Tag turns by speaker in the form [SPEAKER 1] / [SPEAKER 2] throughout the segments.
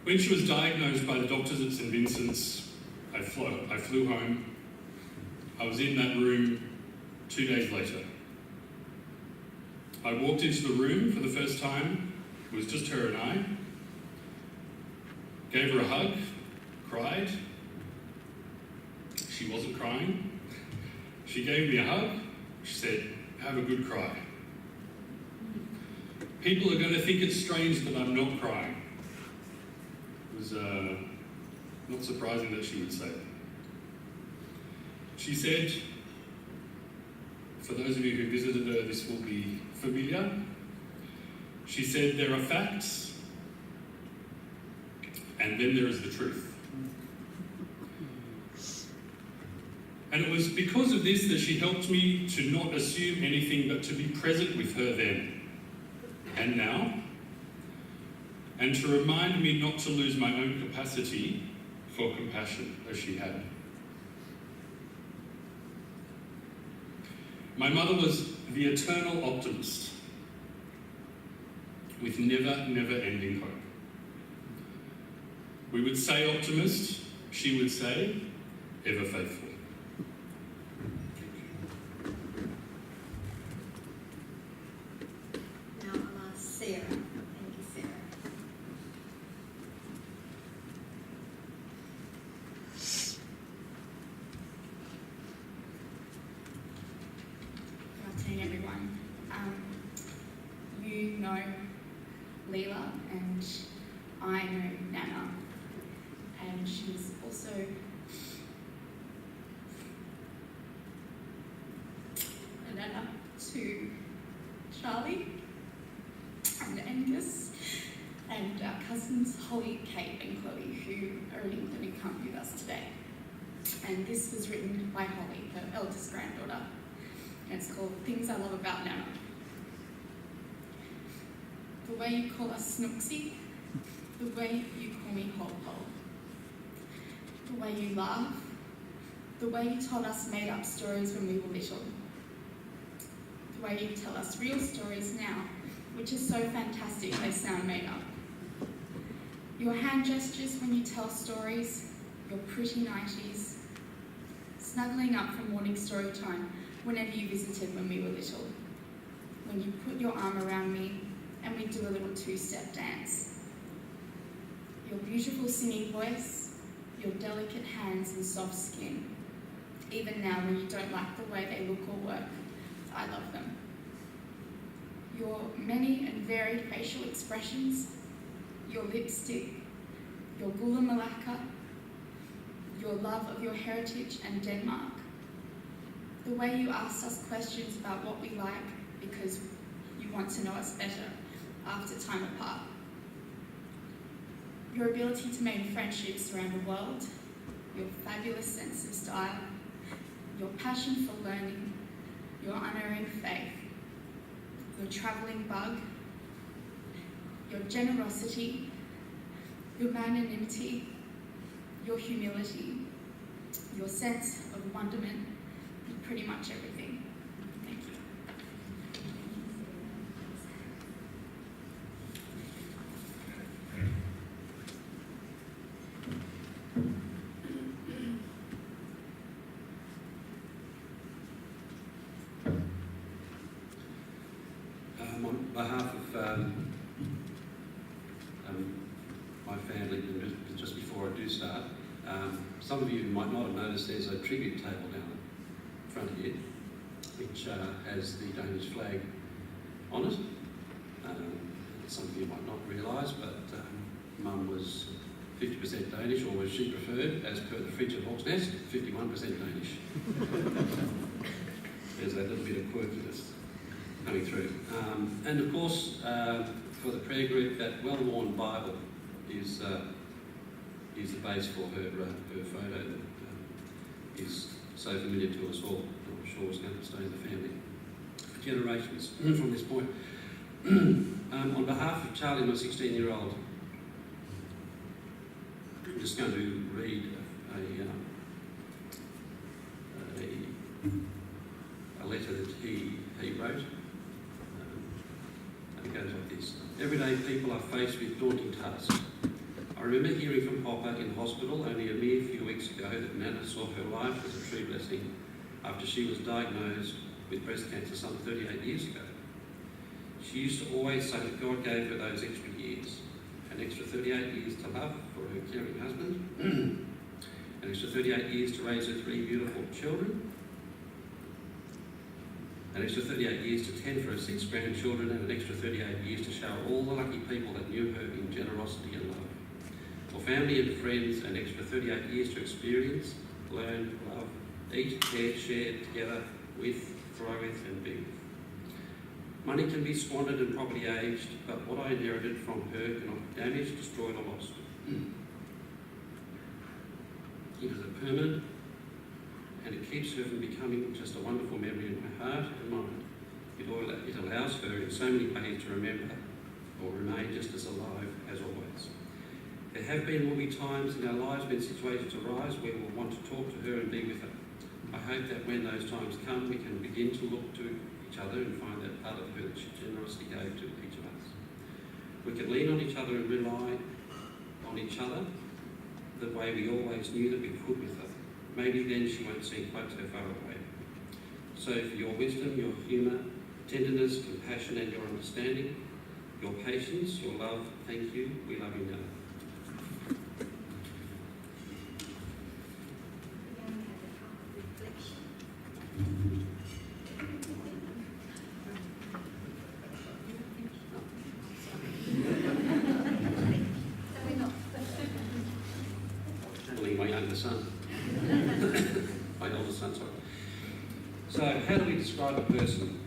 [SPEAKER 1] When she was diagnosed by the doctors at St Vincent's, I flew home. I was in that room 2 days later. I walked into the room for the first time. It was just her and I. Gave her a hug, cried. She wasn't crying. She gave me a hug. She said, "Have a good cry." People are going to think it's strange that I'm not crying. It was not surprising that she would say that. She said, for those of you who visited her, this will be familiar. She said, "There are facts, and then there is the truth." And it was because of this that she helped me to not assume anything, but to be present with her then and now, and to remind me not to lose my own capacity for compassion as she had. My mother was the eternal optimist with never-ending hope. We would say optimist, she would say ever faithful.
[SPEAKER 2] Now I'll ask Sarah. Thank you, Sarah.
[SPEAKER 3] Good afternoon, everyone. You know Lela, and I know Nana, and she's also a Nana to Charlie and Angus and our cousins Holly, Kate and Chloe, who are in England and can't be with us today. And this was written by Holly, her eldest granddaughter, and it's called Things I Love About Nana. The way you call us Snooksy, the way you call me Hol Hol, the way you laugh, the way you told us made-up stories when we were little, the way you tell us real stories now, which is so fantastic they sound made up. Your hand gestures when you tell stories, your pretty nighties, snuggling up for morning story time whenever you visited when we were little, when you put your arm around me and we do a little two-step dance. Your beautiful singing voice, your delicate hands and soft skin. Even now when you don't like the way they look or work, I love them. Your many and varied facial expressions, your lipstick, your gula malacca, your love of your heritage and Denmark. The way you asked us questions about what we like because you want to know us better after time apart. Your ability to make friendships around the world, your fabulous sense of style, your passion for learning, your unerring faith, your travelling bug, your generosity, your magnanimity, your humility, your sense of wonderment, and pretty much everything. Thank you.
[SPEAKER 4] On behalf of my family, and just before I do start, some of you might not have noticed there's a tribute table down the front here, which has the Danish flag on it. Some of you might not realise, but Mum was 50% Danish, or as she preferred, as per the fridge at Hawk's Nest, 51% Danish. There's that little bit of quirkiness coming through. And of course, for the prayer group, that well-worn Bible is the base for her photo that is so familiar to us all. I'm sure it's going to stay in the family for generations from this point. On behalf of Charlie, my 16-year-old, I'm just going to read a letter that he wrote. And it goes like this. Everyday people are faced with daunting tasks. I remember hearing from Hopper in hospital only a mere few weeks ago that Nana saw her life as a true blessing after she was diagnosed with breast cancer some 38 years ago. She used to always say that God gave her those extra years, an extra 38 years to love for her caring husband, an extra 38 years to raise her 3 beautiful children, an extra 38 years to tend for her 6 grandchildren, and an extra 38 years to shower all the lucky people that knew her in generosity and love. For family and friends, an extra 38 years to experience, learn, love, eat, care, share together with, grow with and be with. Money can be squandered and property aged, but what I inherited from her cannot be damaged, destroyed or lost. It is a permanent, and it keeps her from becoming just a wonderful memory in my heart and mind. It allows her in so many ways to remember or remain just as alive as always. There have been and will be times in our lives when situations arise where we'll want to talk to her and be with her. I hope that when those times come, we can begin to look to each other and find that part of her that she generously gave to each of us. We can lean on each other and rely on each other the way we always knew that we could with her. Maybe then she won't seem quite so far away. So for your wisdom, your humour, tenderness, compassion and your understanding, your patience, your love, thank you. We love you now.
[SPEAKER 2] We only have a time of reflection. So we're not.
[SPEAKER 4] Channeling my younger son. My older son, sorry. So how do we describe a person?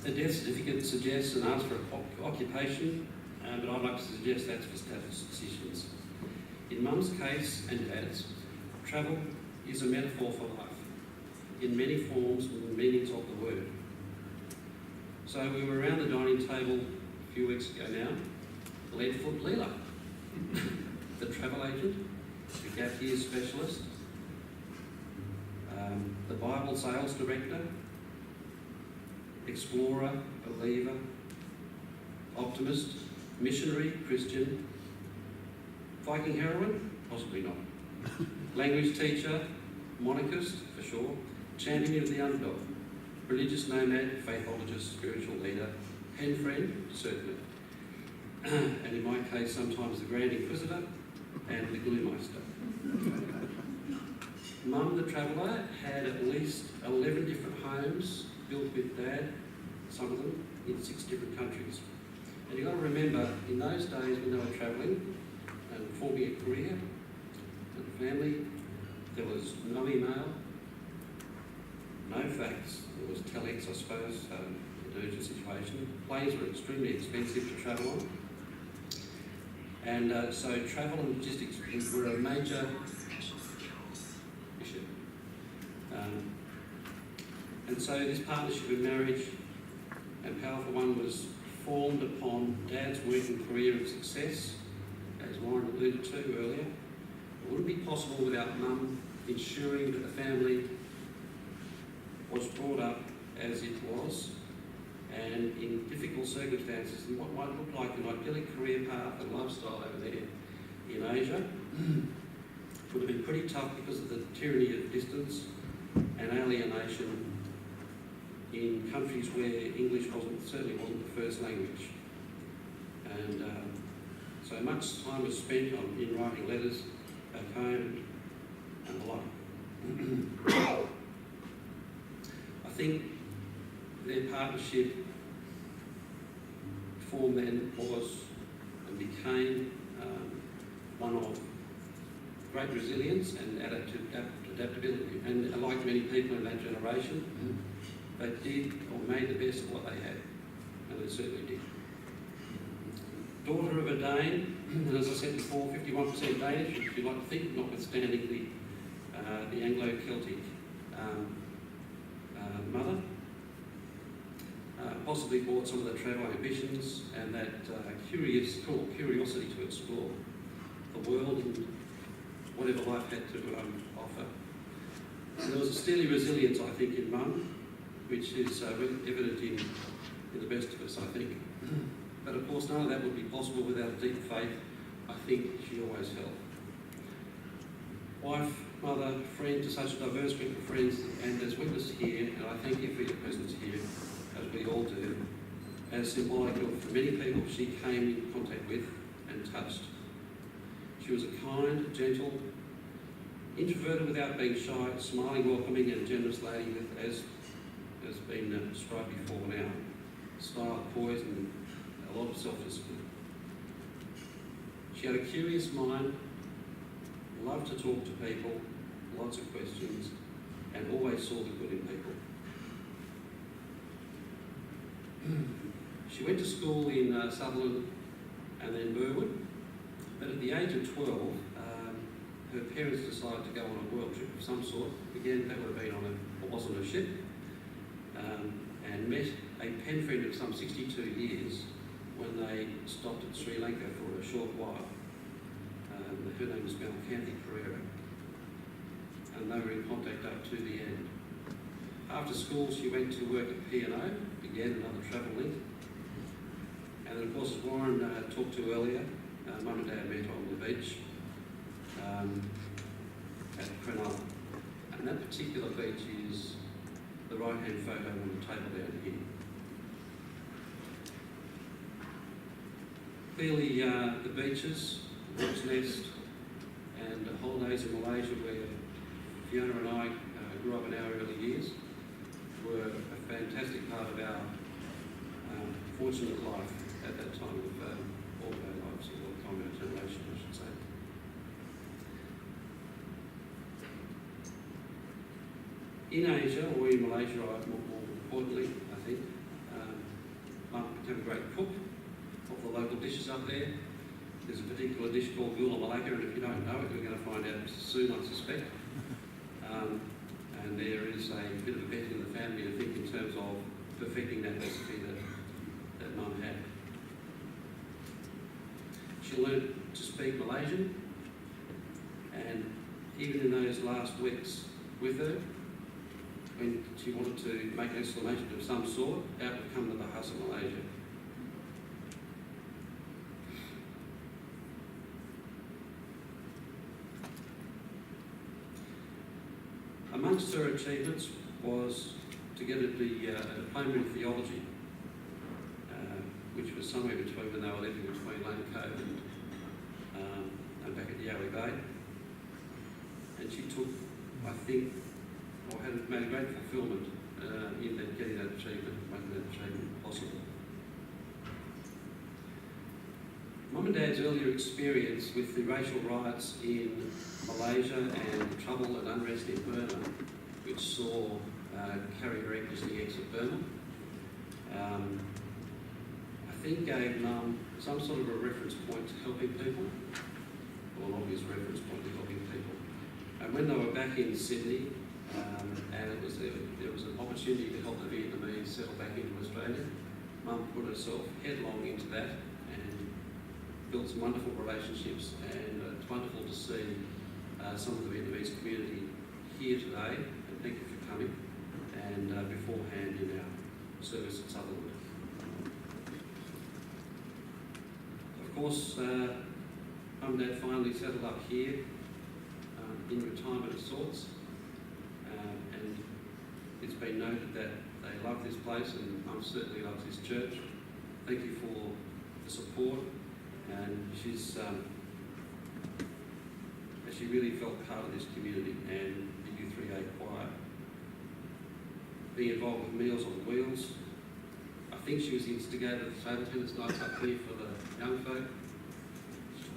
[SPEAKER 4] A death certificate suggests and asks for an occupation, but I'd like to suggest that's for statisticians. In Mum's case, and Dad's, travel is a metaphor for life, in many forms and meanings of the word. So we were around the dining table a few weeks ago now. Leadfoot Lela, the travel agent, the gap year specialist, the Bible sales director, explorer, believer, optimist, missionary, Christian, Viking heroine, possibly not, language teacher, monarchist, for sure, champion of the underdog, religious nomad, faithologist, spiritual leader, pen friend, certainly, and in my case sometimes the Grand Inquisitor and the Gloomeister. Mum, the traveller, had at least 11 different homes built with Dad, some of them in 6 different countries. And you've got to remember, in those days when they were travelling and forming a career and a family, there was no email, no fax, there was telex, I suppose, an urgent situation. Planes were extremely expensive to travel on. And so travel and logistics were a major issue. And so this partnership in marriage and powerful one was formed upon Dad's work and career and success, as Lauren alluded to earlier. It wouldn't be possible without Mum ensuring that the family was brought up as it was and in difficult circumstances, and what might look like an idyllic career path and lifestyle over there in Asia would have been pretty tough because of the tyranny of distance and alienation in countries where English certainly wasn't the first language. And so much time was spent in writing letters back home and the like. I think their partnership formed then was and became one of great resilience and adaptability. And like many people in that generation, they did or made the best of what they had, and they certainly did. Daughter of a Dane, and as I said before, 51% Danish, if you like to think, notwithstanding the Anglo-Celtic mother. Possibly brought some of the travel ambitions and that curiosity to explore the world and whatever life had to offer. And there was a steely resilience, I think, in Mum, which is evident in the best of us, I think. But of course, none of that would be possible without a deep faith I think she always held. Wife, mother, friend to such a diverse group of friends, and as witnessed here, and I thank you for your presence here, as we all do, as symbolic of the many people she came in contact with and touched. She was a kind, gentle, introverted without being shy, smiling, welcoming and generous lady with, as has been described before now, style, poise and a lot of self-discipline. She had a curious mind, loved to talk to people, lots of questions, and always saw the good in people. She went to school in Sutherland and then Burwood, but at the age of 12, her parents decided to go on a world trip of some sort. Again, they would have been was on a ship, and met a pen friend of some 62 years when they stopped at Sri Lanka for a short while. Her name was Malcanthi Pereira, and they were in contact up to the end. After school, she went to work at P&O, again another travel link. And then, of course, as Warren talked to earlier, Mum and Dad met on the beach at Cronulla. And that particular beach is the right-hand photo on the table down here. Clearly, the beaches, Watch Nest, and holidays in Malaysia, where Fiona and I grew up in our early years, were a fantastic part of our fortunate life at that time of all of our lives, or the time of our generation, I should say. In Asia, or in Malaysia, more importantly, I think, Mum became a great cook of the local dishes up there. There's a particular dish called Gula Melaka, and if you don't know it, you're going to find out soon, I suspect. And there is a bit of a bet in the family, I think, in terms of perfecting that recipe that Mum had. She learned to speak Malaysian, and even in those last weeks with her, when she wanted to make an exclamation of some sort, out would come the Bahasa Malaysia. Amongst her achievements was to get a diploma in theology, which was somewhere between when they were living between Lane Cove and back at Yowie Bay. And she took, I think, or had made a great fulfilment in that, getting that achievement, making that achievement possible. Mum and Dad's earlier experience with the racial riots in Malaysia and the trouble and unrest in Burma, which saw Carrie very recently exit Burma, I think gave Mum some sort of a reference point to helping people, or an obvious reference point to helping people. And when they were back in Sydney, and there was an opportunity to help the Vietnamese settle back into Australia, Mum put herself headlong into that and built some wonderful relationships, and it's wonderful to see some of the Vietnamese community here today, and thank you for coming, and beforehand in our service at Sutherland. Of course, Mum and Dad finally settled up here in retirement of sorts, and it's been noted that they love this place, and Mum certainly loves this church. Thank you for the support, and she really felt part of this community and the U3A choir. Being involved with Meals on Wheels, I think she was the instigator of the table tennis nights up here for the young folk.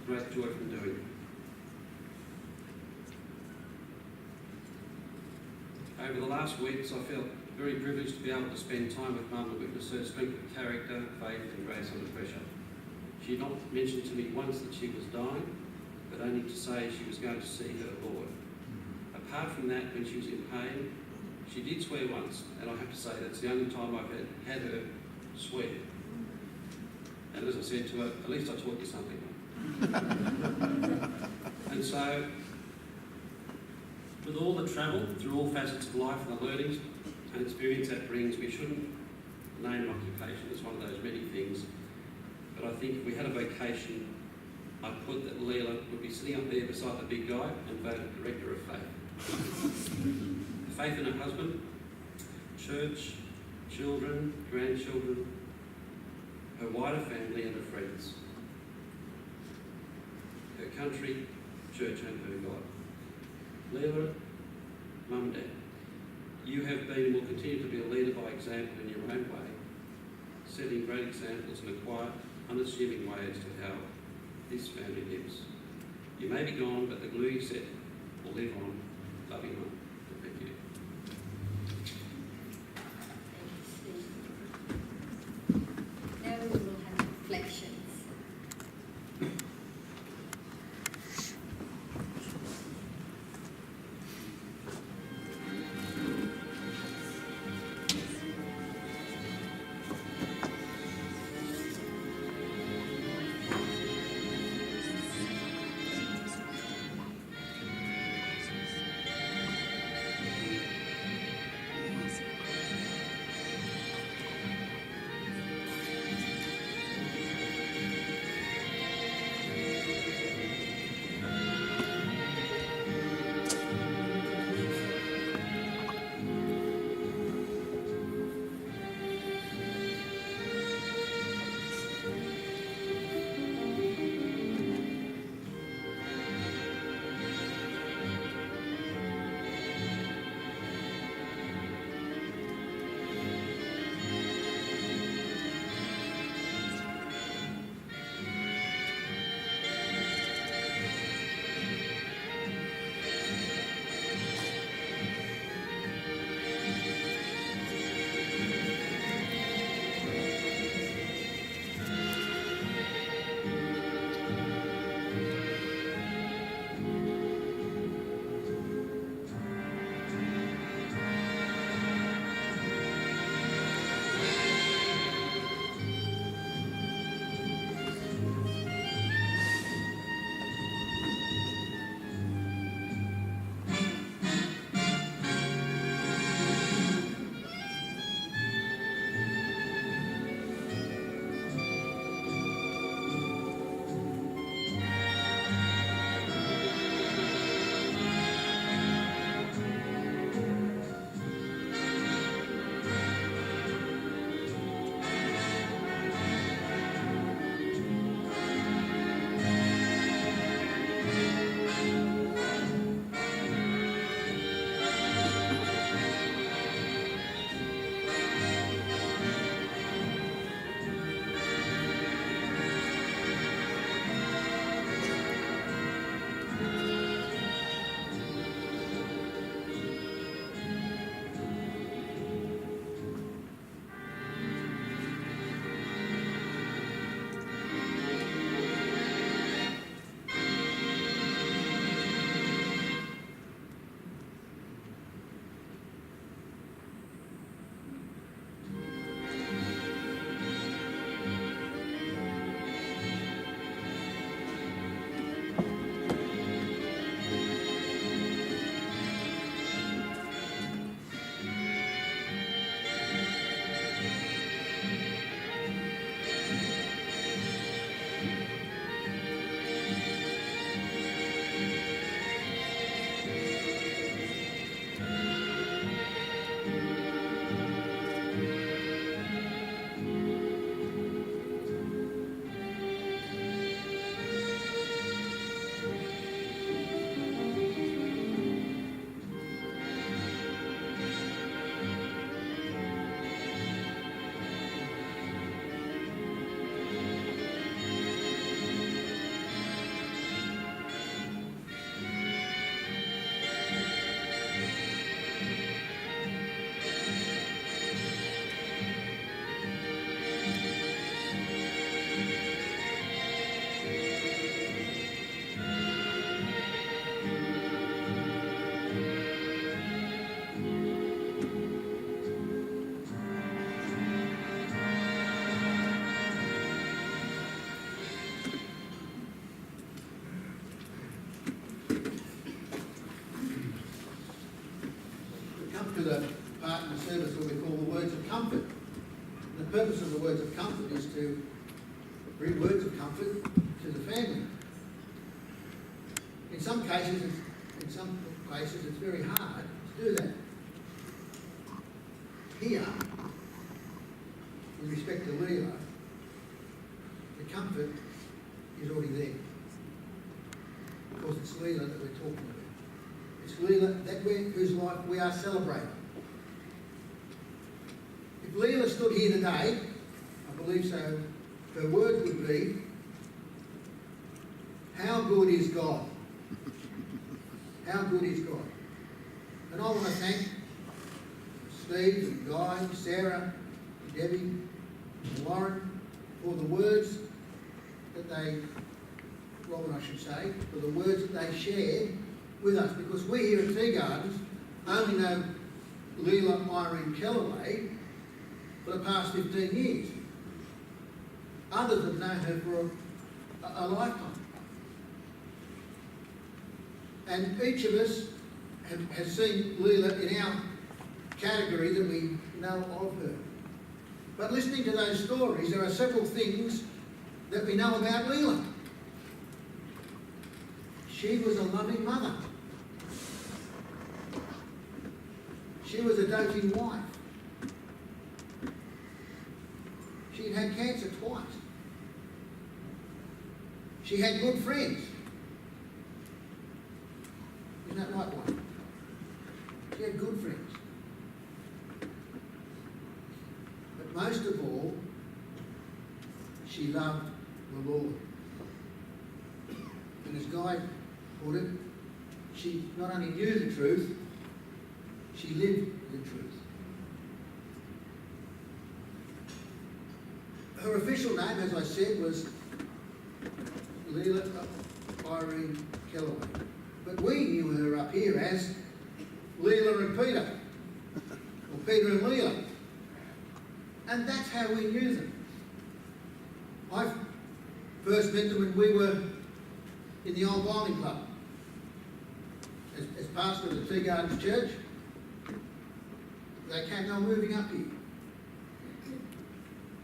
[SPEAKER 4] Great joy from doing it. Over the last weeks, I felt very privileged to be able to spend time with Mum and witness her strength of character, faith and grace under pressure. She had not mentioned to me once that she was dying, but only to say she was going to see her Lord. Apart from that, when she was in pain, she did swear once, and I have to say that's the only time I've had her swear. And as I said to her, at least I taught you something. And so, with all the travel through all facets of life and the learnings and experience that brings, we shouldn't name an occupation as one of those many things. But I think if we had a vocation, I put that Lela would be sitting up there beside the big guy and voted Director of Faith. Faith in her husband, church, children, grandchildren, her wider family and her friends, her country, church and her God. Lela, Mum and Dad, you have been and will continue to be a leader by example in your own way, setting great examples in a quiet, unassuming way as to how this family lives. You may be gone, but the glue you set will live on. Love you, Mum. Thank you.
[SPEAKER 2] Now we will have reflections.
[SPEAKER 5] To the part in the service where we call the words of comfort. The purpose of the words of comfort is to bring words of comfort to the family. In some cases, it's very hard to do that. Here, with respect to Lela, the comfort is already there. Because it's Lela that we're talking about. It's Lela whose life we are celebrating. If Lela stood here today, I believe so, her words would be, "How good is God? How good is God?" And I want to thank Steve and Guy, Sarah, Debbie, and Lauren for the words that Robin I should say, for the words that they shared with us. Because we here at Tea Gardens only know Lela Kellaway for the past 15 years. Others have known her for a lifetime. And each of us has seen Lela in our category that we know of her. But listening to those stories, there are several things that we know about Lela. She was a loving mother. She was a doting wife. She'd had cancer twice. She had good friends. Isn't that right, one? She had good friends. But most of all, she loved the Lord. And as Guy put it, she not only knew the truth, she lived the truth. Her official name, as I said, was Lela Kellaway. But we knew her up here as Lela and Peter, or Peter and Lela. And that's how we knew them. I first met them when we were in the old bowling club as pastor of the Tea Gardens Church. They were moving up here.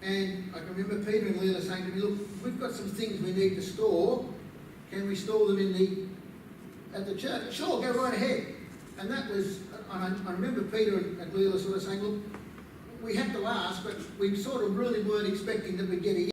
[SPEAKER 5] And I can remember Peter and Lela saying to me, "Look, we've got some things we need to store. Can we store them at the church?" "Sure, go right ahead." And that was, I remember Peter and Lela sort of saying, "Look, we have to ask, but we sort of really weren't expecting that we'd get a